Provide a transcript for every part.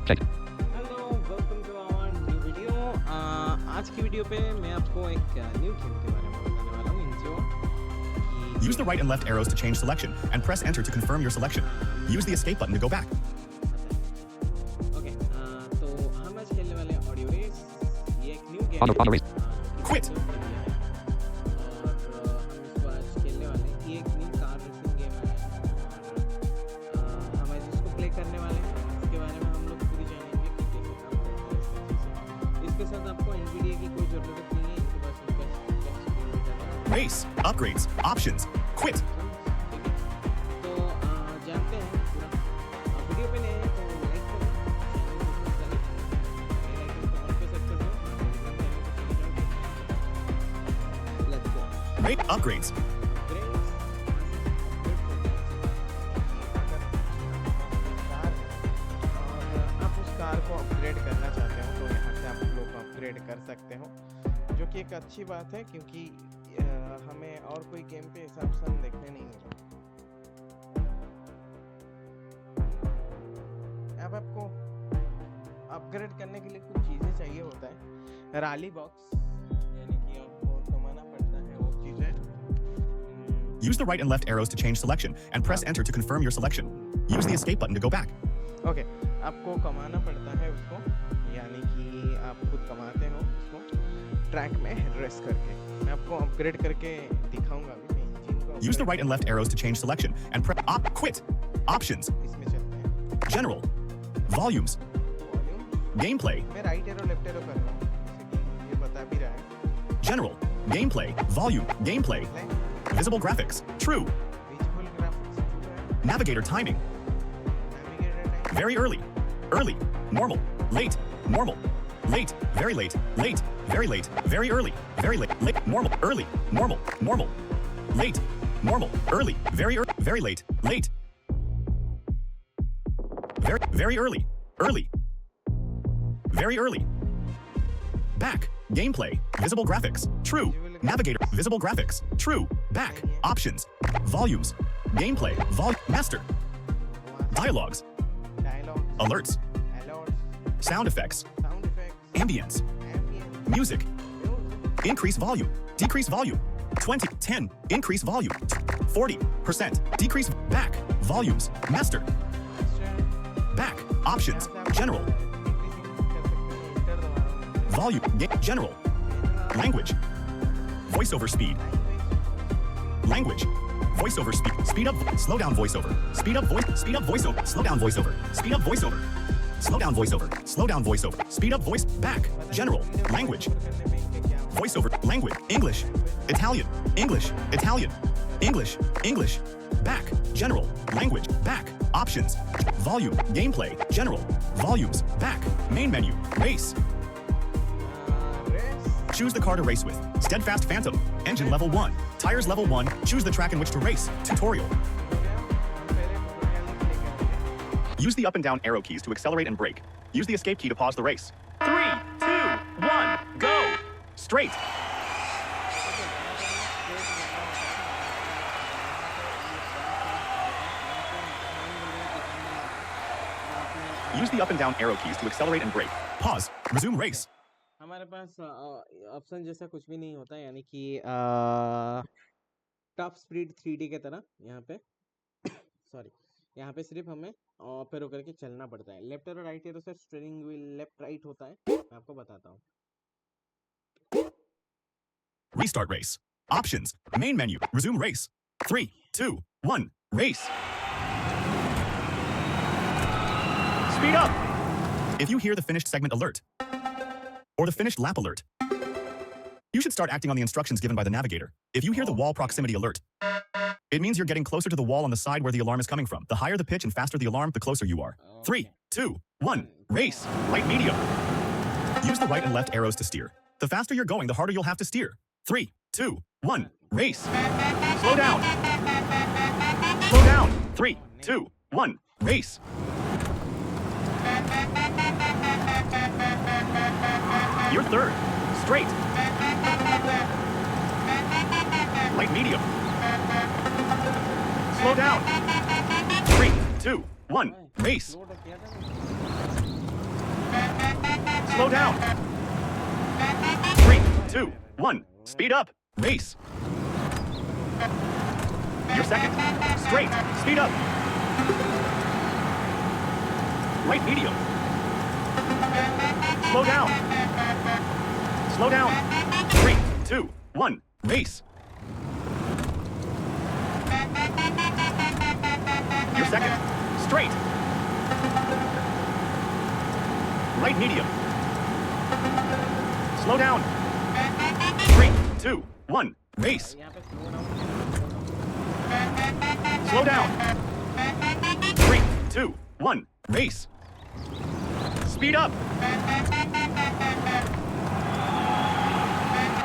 Check. Hello welcome to our new video. आज की video पे मैं आपको एक न्यू गेम के बारे में बताने वाला हूँ इंजो। Use the right and left arrows to change selection and press enter to confirm your selection. Use the escape button to go back. Okay, तो हम आज खेलने वाले हैं ऑडियो रेस। ये एक न्यू गेम AudioRace. Quit. और हम इसको आज खेलने वाले हैं। ये एक न्यू कार रेसिंग गेम है और हम आज इसको प्ले करने वाले हैं। इसके बारे में हम लोग पूरी जानेंगे कि कैसे काम करता है इसके साथ आपको एनवीडिया की कोई ज़रूरत नहीं है। इनके पास उनका Race. Upgrades. Options. Quit. तो जानते हैं पूरा। वीडियो पे नए हैं तो लाइक करें, चैनल को सब्सक्राइब करें, बेल आइकन को ऑन पे सेट कर दो। Let's go. Rate upgrades. आप उस कार को अपग्रेड करना चाहते हो तो यहाँ से आप लोग अपग्रेड कर सकते हो, जो कि एक अच्छी बात है क्योंकि हमें और कोई गेम पे ऐसा ऑप्शन देखने नहीं मिला। अब आपको अपग्रेड करने के लिए कुछ चीज़ें चाहिए होता है। रैली बॉक्स, यानी कि आपको कमाना पड़ता है वो चीज़ें। Use the right and left arrows to change selection and press enter to confirm your selection. Use the escape button to go back. Okay, आपको कमाना पड़ता है उसको, यानी कि आप खुद कमाते हो उसको ट्रैक में रेस करके। मैं आपको अपग्रेड करके दिखाऊंगा अभी इंजन को। Use the right and left arrows to change selection and press quit. Options. इसमें चलते हैं। General. Volumes. Volume Gameplay. मैं राइट एरो लेफ्ट एरो कर रहा हूँ, जैसे कि ये बता भी रहा है। General. Gameplay. Volume. Gameplay. Visible graphics. True. Visual graphics है, Navigator timing. Navigator time, Very early. Early. Normal. Late. Normal. Late. Very late. Late. Very late. Very early. Very late. Late. Normal. Early. Normal. Normal. Late. Normal. Early. Very early. Very late. Late. Very early. Early. Very early. Back. Gameplay. Visible graphics. True. Navigator. Visible graphics. True. Back. Options. Volumes. Gameplay. Master. Dialogues. Dialogue, Alerts. Alerts, Sound effects. Sound effects, Ambience. Ambience, Music. Music, Increase volume. Decrease volume. 20. 10. Increase volume. 40%. Decrease. Back. Volumes. Master. Back. Options. General. Volume. General. Language. Voiceover speed. Language. Voiceover speed. Speed up. Slow down voiceover. Speed up voice. Speed up voiceover. Slow down voiceover. Speed up voiceover. Slow down voiceover. Slow down voiceover. Speed up voice. Back. General. Language. Voiceover. Language. English. Italian. English. Italian. English. English. Back. General. Language. Back. Options. Volume. Gameplay. General. Volumes. Back. Main menu. Race. Choose the car to race with. Steadfast Phantom. Engine level 1. Tires level 1. Choose the track in which to race. Tutorial. Use the up and down arrow keys to accelerate and brake. Use the escape key to pause the race. 3, 2, 1, go! Straight. Use the up and down arrow keys to accelerate and brake. Pause. Resume race. हमारे पास option जैसा कुछ भी नहीं होता, यानी कि top speed 3D के तरह यहाँ पे सॉरी, यहाँ पे सिर्फ हमें अप एरो करके चलना पड़ता है। लेफ्ट एरो राइट एरो से स्टीयरिंग व्हील लेफ्ट राइट होता है, मैं आपको बताता हूँ। Restart race. Options. Main menu. Resume race. 3, 2, 1, race. Speed up! If you hear the finished segment alert, or the finished lap alert, you should start acting on the instructions given by the navigator. If you hear the wall proximity alert, it means you're getting closer to the wall on the side where the alarm is coming from. The higher the pitch and faster the alarm, the closer you are. 3, 2, 1, race. Light medium. Use the right and left arrows to steer. The faster you're going, the harder you'll have to steer. 3, 2, 1, race. Slow down. Slow down. 3, 2, 1, race. You're third. Straight. Light medium. Slow down. 3, 2, 1, race. Slow down. 3, 2, 1. Speed up. Race. Your second. Straight. Speed up. Right medium. Slow down. Slow down. 3, 2, 1. Race. Your second. Straight. Right medium. Slow down. 3, 2, 1. Race. यहाँ पे slow down Slow down. 3, 2, 1. Race. Speed up.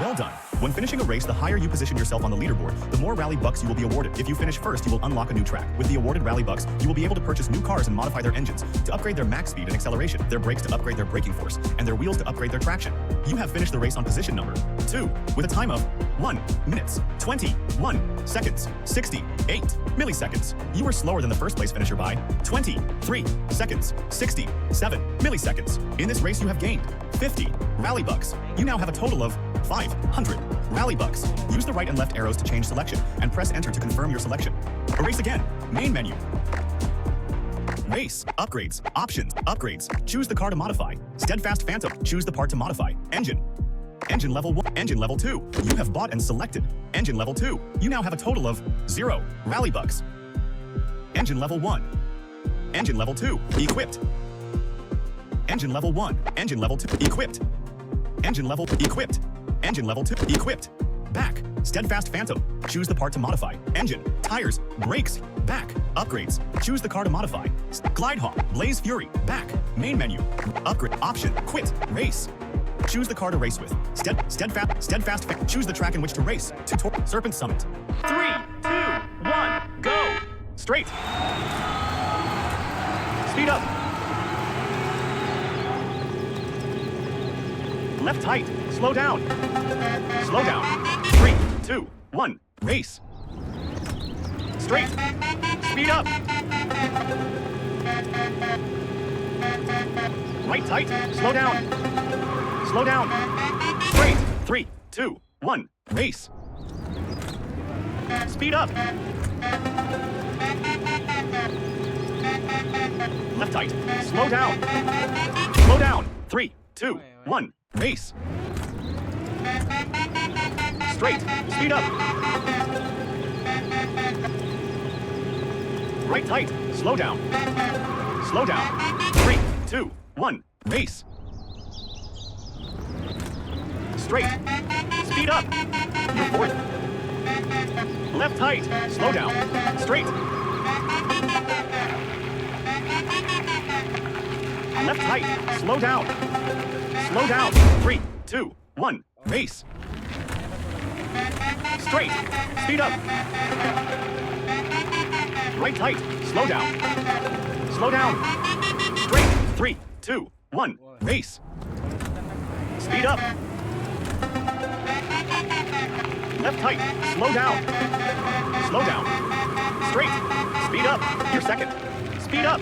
Well done. When finishing a race, the higher you position yourself on the leaderboard, the more rally bucks you will be awarded. If you finish first, you will unlock a new track. With the awarded rally bucks, you will be able to purchase new cars and modify their engines to upgrade their max speed and acceleration, their brakes to upgrade their braking force, and their wheels to upgrade their traction. You have finished the race on position number 2 with a time of 1 minutes, 21 seconds, 68 milliseconds. You were slower than the first place finisher by 23 seconds, 67 milliseconds. In this race, you have gained 50 rally bucks. You now have a total of 500 rally bucks. Use the right and left arrows to change selection and press enter to confirm your selection. Erase again. Main menu. Race. Upgrades. Options. Upgrades. Choose the car to modify. Steadfast Phantom. Choose the part to modify. Engine. Engine level 1. Engine level 2. You have bought and selected. Engine level 2. You now have a total of 0 rally bucks. Engine level 1. Engine level 2. Equipped. Engine level 1. Engine level 2. Equipped. Engine level equipped. Engine level 2 equipped. Back. Steadfast Phantom. Choose the part to modify. Engine. Tires. Brakes. Back. Upgrades. Choose the car to modify. Glidehawk. Blaze Fury. Back. Main menu. Upgrade. Option. Quit. Race. Choose the car to race with. Steadfast. Choose the track in which to race. Serpent Summit. 3, 2, 1. Go. Straight. Speed up. Left tight. Slow down. Slow down. 3, 2, 1. Race. Straight. Speed up. Right tight. Slow down. Slow down. Straight. 3, 2, 1. Race. Speed up. Left tight. Slow down. Slow down. 3, 2, 1. Race. Straight. Speed up. Right tight. Slow down. Slow down. 3, 2, 1. Race. Straight. Speed up. You're fourth. Left tight. Slow down. Straight. Left tight. Slow down. Slow down. 3, 2, 1. Race. Straight. Speed up. Right tight. Slow down. Slow down. Straight. 3, 2, 1. Race. Speed up. Left tight. Slow down. Slow down. Straight. Speed up. You're second. Speed up.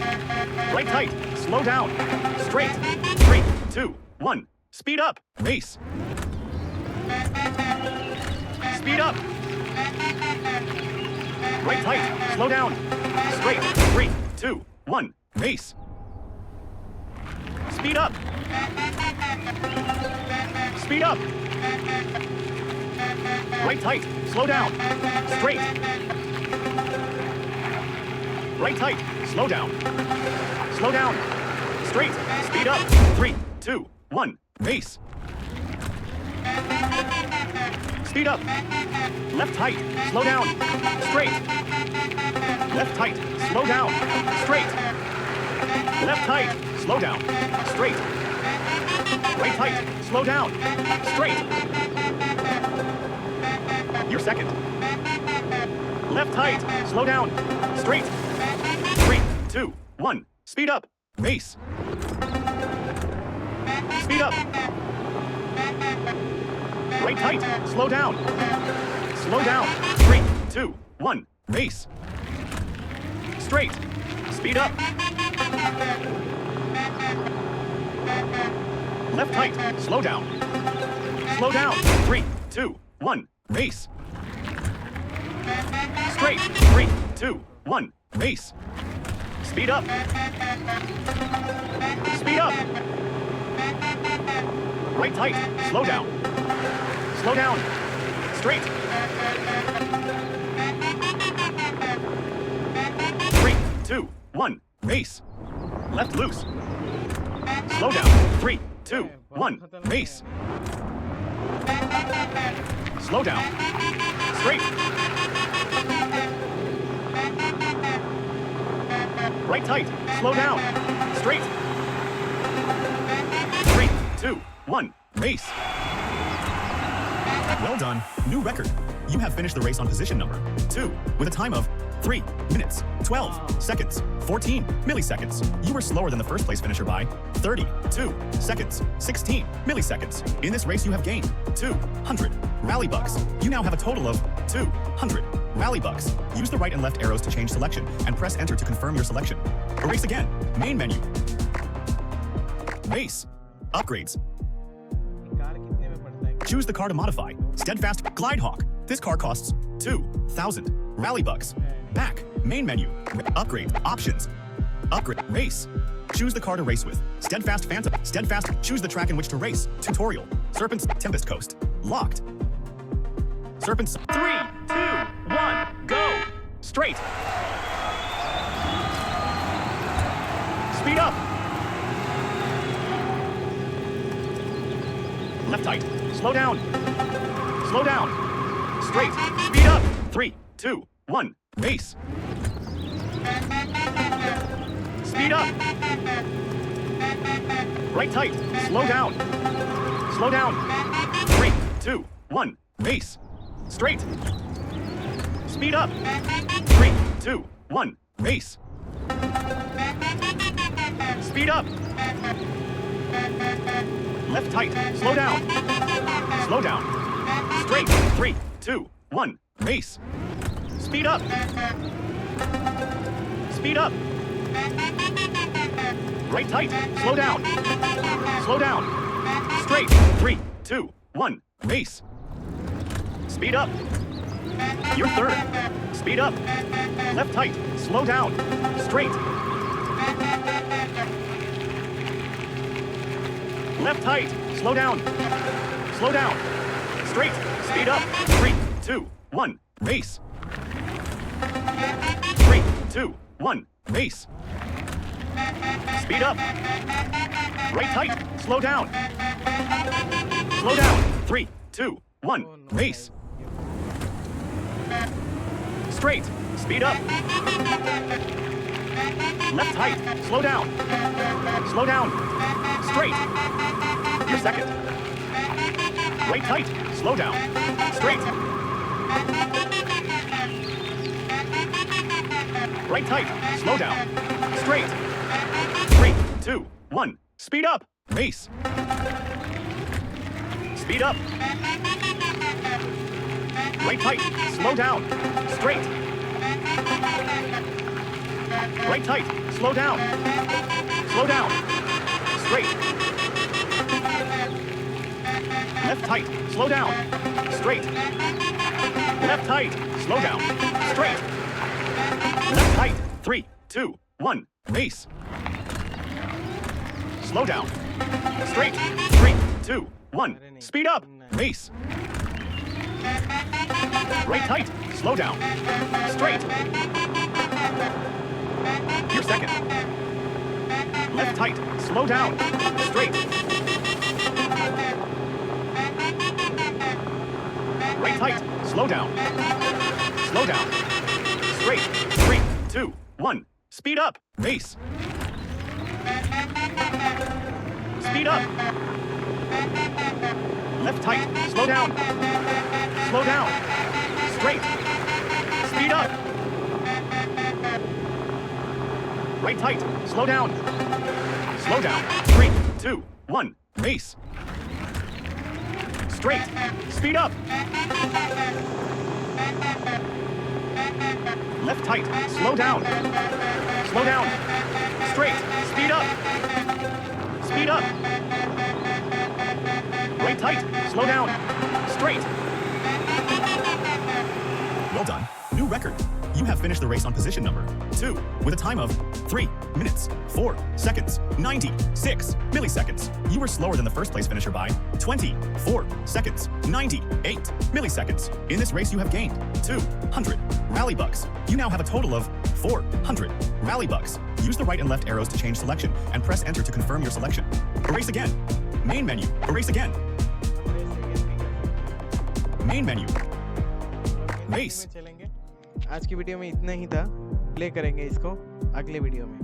Right tight. Slow down. Straight. 3, 2, 1. Speed up. Race. Speed up. Right tight. Slow down. Straight. 3, 2, 1. Race. Speed up. Speed up. Right tight. Slow down. Straight. Right tight. Slow down. Slow down. Straight. Speed up. 3, 2, 1. Race. Speed up. Left tight. Slow down. Straight. Left tight. Slow down. Straight. Left tight. Slow down. Straight. Right tight. Slow down. Straight. You're second. Left tight. Slow down. Straight. 3, 2, 1. Speed up. Race. Speed up. Right tight. Slow down. Slow down. 3, 2, 1. Race. Straight. Speed up. Left tight. Slow down. Slow down. 3, 2, 1. Race. Straight. 3, 2, 1. Race. Speed up. Speed up. Right tight. Slow down. Slow down. Straight. 3, 2, 1. Race. Left loose. Slow down. 3, 2, 1. Race. Slow down. Straight. Right tight. Slow down. Straight. 3, 2, 1. Race. Well done. New record. You have finished the race on position number 2 with a time of 3 minutes, 12 seconds, 14 milliseconds. You were slower than the first place finisher by 32 seconds, 16 milliseconds. In this race, you have gained 200 rally bucks. You now have a total of 200 rally bucks. Use the right and left arrows to change selection and press enter to confirm your selection. Erase again. Main menu. Race. Upgrades. Car कितने में पड़ता है? Choose the car to modify. Steadfast Glidehawk. This car costs 2,000 rally bucks. Back. Main menu. Upgrade. Options. Upgrade. Race. Choose the car to race with. Steadfast Phantom. Steadfast. Choose the track in which to race. Tutorial. Serpents. Tempest Coast. Locked. Serpents. 3, 2, 1. Go. Straight. Speed up. Left tight. Slow down. Slow down. Straight. Speed up. 3, 2, 1. Race. Speed up. Right tight. Slow down. Slow down. 3, 2, 1. Race. Straight. Speed up. 3, 2, 1. Race. Speed up. Left tight. Slow down. Slow down. Straight. 3, 2, 1. Race. Speed up. Speed up. Right tight. Slow down. Slow down. Straight. 3, 2, 1. Race. Speed up. You're third. Speed up. Left tight. Slow down. Straight. Left tight. Slow down. Slow down. Straight. Speed up. 3, 2, 1. Race. 3, 2, 1. Race. Speed up. Right tight. Slow down. Slow down. 3, 2, 1. Race. Straight. Speed up. Left tight. Slow down. Slow down. Straight. You're second. Right tight. Slow down. Straight. Right tight. Slow down. Straight. 3, 2, 1. Speed up. Race. Speed up. Right tight. Slow down. Straight. Right tight. Slow down. Slow down. Straight. Left tight. Slow down. Straight. Left tight. Slow down. Straight. Left tight. 3, 2, 1. Race. Slow down. Straight. 3, 2, 1. Speed up. Race. Right tight. Slow down. Straight. You're second. Left tight. Slow down. Straight. Right tight. Slow down. Slow down. Straight. 3, 2, 1. Speed up. Race. Speed up. Left tight. Slow down. Slow down. Straight. Speed up. Right tight. Slow down. Slow down. 3, 2, 1. Race. Straight. Speed up. Left tight. Slow down. Slow down. Straight. Speed up. Speed up. Brake tight. Slow down. Straight. Well done. New record. You have finished the race on position number 2 with a time of 3 minutes, 4 seconds, 96 milliseconds. You were slower than the first place finisher by 24 seconds, 98 milliseconds. In this race, you have gained 200 rally bucks. You now have a total of 400 rally bucks. Use the right and left arrows to change selection and press enter to confirm your selection. Erase again. Main menu. Erase again. Main menu. Race. चलेंगे। आज की video में इतना ही था। Play करेंगे इसको अगले video में।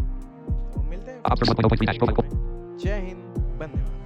तो मिलते हैं। जय हिंद, वंदे मातरम।